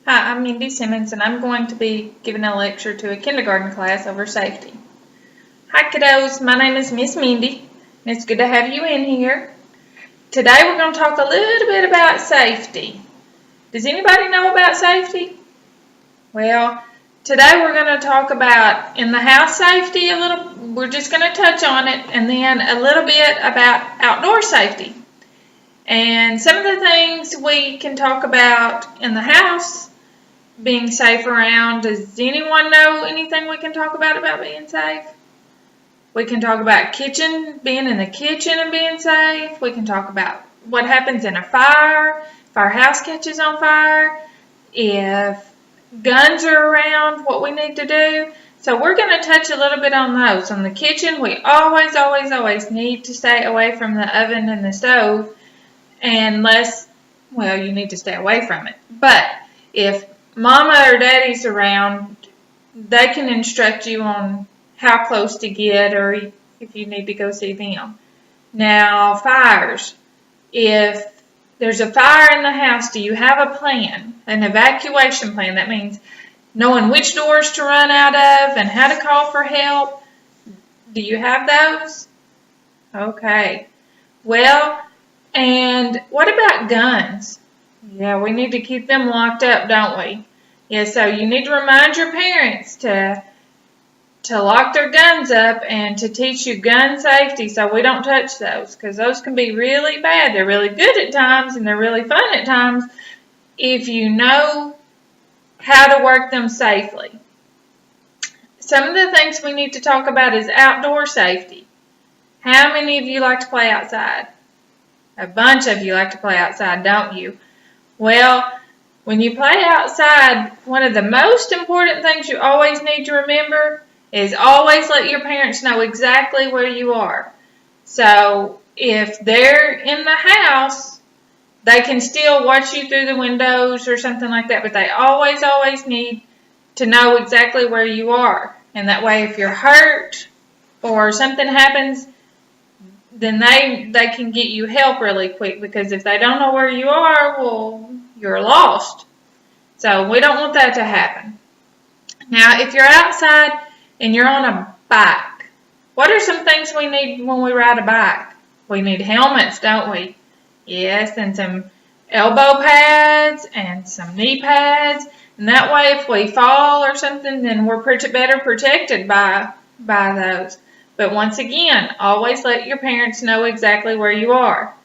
Hi, I'm Mindy Simmons, and I'm going to be giving a lecture to a kindergarten class over safety. Hi, kiddos. My name is Miss Mindy, and it's good to have you in here. Today, we're going to talk a little bit about safety. Does anybody know about safety? Well, today we're going to talk about in the house safety a little. We're just going to touch on it, and then a little bit about outdoor safety. And some of the things we can talk about in the house being safe around. Does anyone know anything we can talk about being safe? We can talk about being in the kitchen and being safe. We can talk about what happens in a fire, if our house catches on fire, if guns are around, what we need to do. So we're going to touch a little bit on those. On the kitchen, we always need to stay away from the oven and the stove unless, well, you need to stay away from it. But if Mama or Daddy's around, they can instruct you on how close to get or if you need to go see them. Now, fires. If there's a fire in the house, do you have a plan, an evacuation plan? That means knowing which doors to run out of and how to call for help. Do you have those? Okay. Well, and what about guns? Yeah, we need to keep them locked up, don't we? Yeah, so you need to remind your parents to lock their guns up and to teach you gun safety so we don't touch those, because those can be really bad. They're really good at times and they're really fun at times if you know how to work them safely. Some of the things we need to talk about is outdoor safety. How many of you like to play outside? A bunch of you like to play outside, don't you? Well, when you play outside, one of the most important things you always need to remember is always let your parents know exactly where you are. So if they're in the house, they can still watch you through the windows or something like that, but they always need to know exactly where you are. And that way, if you're hurt or something happens, then they can get you help really quick, because if they don't know where you are, well, you're lost. So we don't want that to happen. Now, if you're outside and you're on a bike, what are some things we need when we ride a bike? We need helmets, don't we? Yes, and some elbow pads and some knee pads. And that way, if we fall or something, then we're better protected by those. But once again, always let your parents know exactly where you are.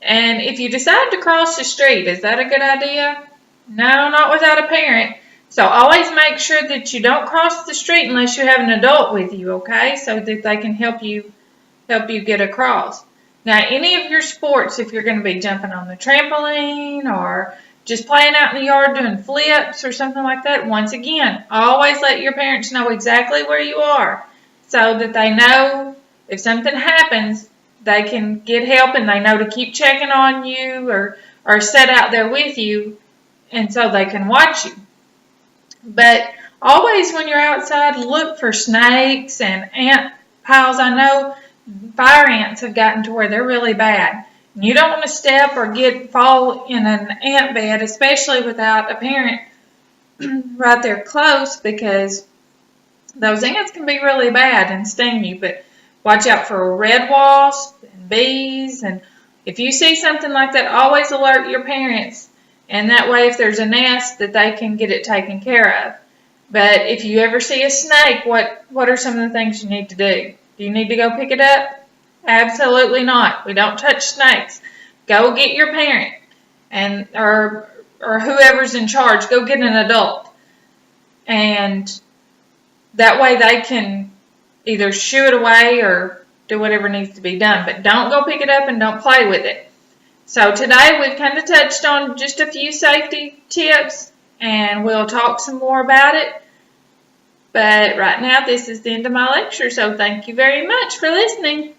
And if you decide to cross the street, is that a good idea? No, not without a parent. So always make sure that you don't cross the street unless you have an adult with you, okay? So that they can help you get across. Now, any of your sports, if you're going to be jumping on the trampoline or just playing out in the yard doing flips or something like that, once again, always let your parents know exactly where you are so that they know if something happens, they can get help and they know to keep checking on you or sit out there with you, and so they can watch you. But always when you're outside, look for snakes and ant piles. I know fire ants have gotten to where they're really bad. You don't want to step or fall in an ant bed, especially without a parent right there close, because those ants can be really bad and sting you. But watch out for red wasps and bees. And if you see something like that, always alert your parents. And that way, if there's a nest, that they can get it taken care of. But if you ever see a snake, what are some of the things you need to do? Do you need to go pick it up? Absolutely not. We don't touch snakes. Go get your parent and or whoever's in charge. Go get an adult. And that way they can either shoo it away or do whatever needs to be done. But don't go pick it up and don't play with it. So today we've kind of touched on just a few safety tips, and we'll talk some more about it. But right now this is the end of my lecture, so thank you very much for listening.